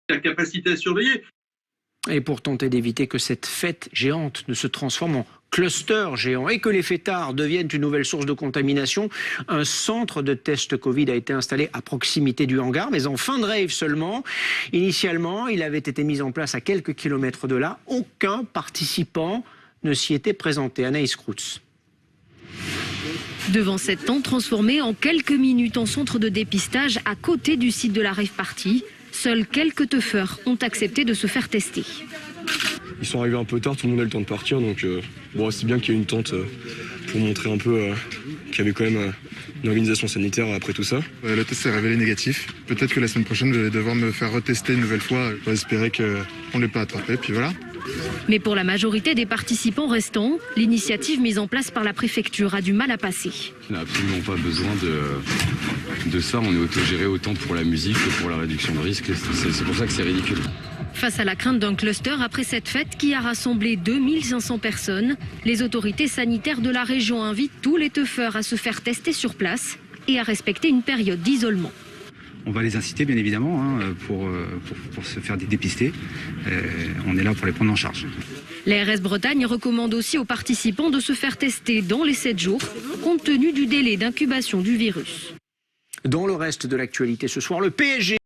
la capacité à surveiller. Et pour tenter d'éviter que cette fête géante ne se transforme en cluster géant et que les fêtards deviennent une nouvelle source de contamination, un centre de test Covid a été installé à proximité du hangar, mais en fin de rave seulement. Initialement, il avait été mis en place à quelques kilomètres de là. Aucun participant ne s'y était présenté. Anaïs Kroutz. Devant cette tente transformée en quelques minutes en centre de dépistage à côté du site de la rave party, seuls quelques teufeurs ont accepté de se faire tester. Ils sont arrivés un peu tard, tout le monde a eu le temps de partir, donc bon, c'est bien qu'il y ait une tente pour montrer un peu qu'il y avait quand même une organisation sanitaire après tout ça. Le test s'est révélé négatif. Peut-être que la semaine prochaine, je vais devoir me faire retester une nouvelle fois. Je vais espérer qu'on ne l'ait pas attrapé, puis voilà. Mais pour la majorité des participants restants, l'initiative mise en place par la préfecture a du mal à passer. On n'a absolument pas besoin de ça. On est autogéré autant pour la musique que pour la réduction de risque. C'est pour ça que c'est ridicule. Face à la crainte d'un cluster après cette fête qui a rassemblé 2500 personnes, les autorités sanitaires de la région invitent tous les teufeurs à se faire tester sur place et à respecter une période d'isolement. On va les inciter bien évidemment pour se faire dépister. On est là pour les prendre en charge. L'ARS Bretagne recommande aussi aux participants de se faire tester dans les 7 jours, compte tenu du délai d'incubation du virus. Dans le reste de l'actualité ce soir, le PSG